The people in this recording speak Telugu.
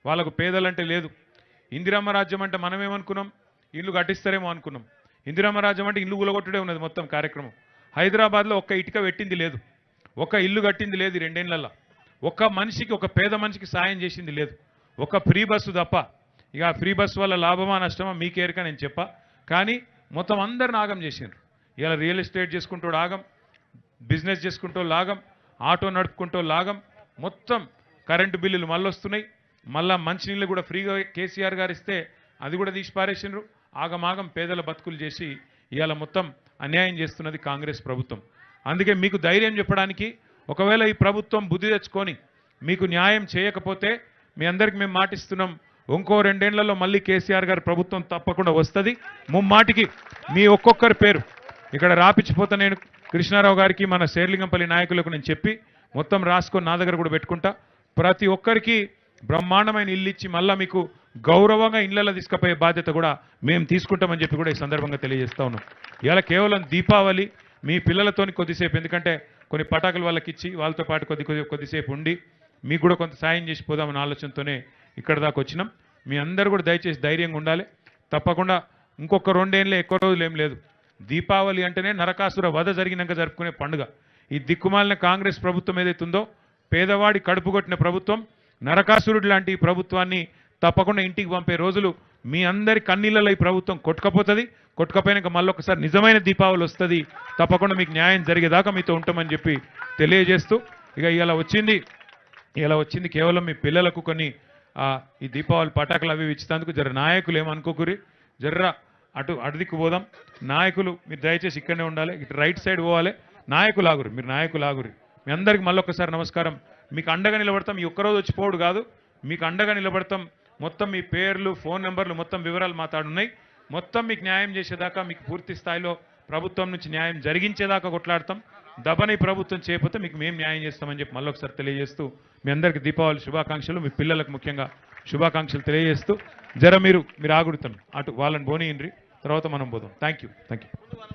వాళ్ళకు పేదలంటే లేదు. ఇందిరమ్మ రాజ్యం అంటే మనం ఏమనుకున్నాం, ఇల్లు కట్టిస్తారేమో అనుకున్నాం. ఇందిరమ్మ రాజ్యం అంటే ఇల్లు కూలగొట్టుడే ఉన్నది మొత్తం కార్యక్రమం. హైదరాబాద్లో ఒక్క ఇటుక పెట్టింది లేదు, ఒక్క ఇల్లు కట్టింది లేదు 2 ఏళ్లలో. ఒక్క మనిషికి, ఒక పేద మనిషికి సాయం చేసింది లేదు, ఒక ఫ్రీ బస్సు తప్ప. ఇక ఆ ఫ్రీ బస్సు వల్ల లాభమా నష్టమా మీకేరక నేను చెప్పా. కానీ మొత్తం అందరిని ఆగం చేసిండ్రు. ఇలా రియల్ ఎస్టేట్ చేసుకుంటూ ఆగం, బిజినెస్ చేసుకుంటూ లాగం, ఆటో నడుపుకుంటూ లాగం, మొత్తం కరెంటు బిల్లులు మళ్ళీ వస్తున్నాయి. మళ్ళా మంచినీళ్ళు కూడా ఫ్రీగా కేసీఆర్ గారు ఇస్తే అది కూడా తీసి పారేసిండ్రు. ఆగమాగం పేదల బతుకులు చేసి ఇవాళ మొత్తం అన్యాయం చేస్తున్నది కాంగ్రెస్ ప్రభుత్వం. అందుకే మీకు ధైర్యం చెప్పడానికి, ఒకవేళ ఈ ప్రభుత్వం బుద్ధి తెచ్చుకొని మీకు న్యాయం చేయకపోతే మీ అందరికి మేము మాటిస్తున్నాం, ఇంకో 2 ఏళ్లలో మళ్ళీ కేసీఆర్ గారి ప్రభుత్వం తప్పకుండా వస్తుంది. ముమ్మాటికి మీ ఒక్కొక్కరి పేరు ఇక్కడ రాపిచ్చిపోతా. నేను కృష్ణారావు గారికి, మన శేర్లింగంపల్లి నాయకులకు నేను చెప్పి మొత్తం రాసుకొని నా దగ్గర కూడా పెట్టుకుంటా. ప్రతి ఒక్కరికి బ్రహ్మాండమైన ఇల్లు ఇచ్చి మళ్ళీ మీకు గౌరవంగా ఇళ్లలో తీసుకుపోయే బాధ్యత కూడా మేము తీసుకుంటామని చెప్పి కూడా ఈ సందర్భంగా తెలియజేస్తా ఉన్నాం. ఇలా కేవలం దీపావళి మీ పిల్లలతోని కొద్దిసేపు, ఎందుకంటే కొన్ని పటాకులు వాళ్ళకి ఇచ్చి వాళ్ళతో పాటు కొద్దిసేపు ఉండి మీకు కూడా కొంత సాయం చేసి పోదామన్న ఆలోచనతోనే ఇక్కడ దాకా వచ్చినాం. మీ అందరూ కూడా దయచేసి ధైర్యంగా ఉండాలి. తప్పకుండా ఇంకొక 2 ఏళ్ళే, ఎక్కువ రోజులు ఏం లేదు. దీపావళి అంటేనే నరకాసుర వధ జరిగినాక జరుపుకునే పండుగ. ఈ దిక్కుమాలిన కాంగ్రెస్ ప్రభుత్వం ఏదైతుందో, పేదవాడి కడుపు కొట్టిన ప్రభుత్వం, నరకాసురుడు లాంటి ఈ ప్రభుత్వాన్ని తప్పకుండా ఇంటికి పంపే రోజులు మీ అందరి కన్నీళ్ళలో ఈ ప్రభుత్వం కొట్టుకపోతుంది. కొట్టుకపోయినాక మళ్ళీ ఒకసారి నిజమైన దీపావళి వస్తుంది. తప్పకుండా మీకు న్యాయం జరిగేదాకా మీతో ఉంటామని చెప్పి తెలియజేస్తూ, ఇక ఇలా వచ్చింది కేవలం మీ పిల్లలకు కొన్ని ఈ దీపావళి పటాకులు అవి ఇచ్చినందుకు జర నాయకులు ఏమనుకోకురి, జర్ర అటుదిక్కు పోదాం. నాయకులు మీరు దయచేసి ఇక్కడనే ఉండాలి, ఇటు రైట్ సైడ్ పోవాలి. నాయకులు ఆగురు, మీరు నాయకులు ఆగురి. మీ అందరికి మళ్ళీ ఒకసారి నమస్కారం. మీకు అండగా నిలబడతాం. ఈ ఒక్కరోజు వచ్చి పోడు కాదు, మీకు అండగా నిలబడతాం. మొత్తం మీ పేర్లు, ఫోన్ నెంబర్లు, మొత్తం వివరాలు మాట్లాడున్నాయి. మొత్తం మీకు న్యాయం చేసేదాకా, మీకు పూర్తి స్థాయిలో ప్రభుత్వం నుంచి న్యాయం జరిగించేదాకా కొట్లాడతాం. దబని ప్రభుత్వం చేయకపోతే మీకు మేము న్యాయం చేస్తామని చెప్పి మళ్ళీ ఒకసారి తెలియజేస్తూ, మీ అందరికీ దీపావళి శుభాకాంక్షలు, మీ పిల్లలకు ముఖ్యంగా శుభాకాంక్షలు తెలియజేస్తూ, జర మీరు ఆగుడుతాం అటు వాళ్ళని పోనీయండ్రి, తర్వాత మనం పోదాం. Thank you.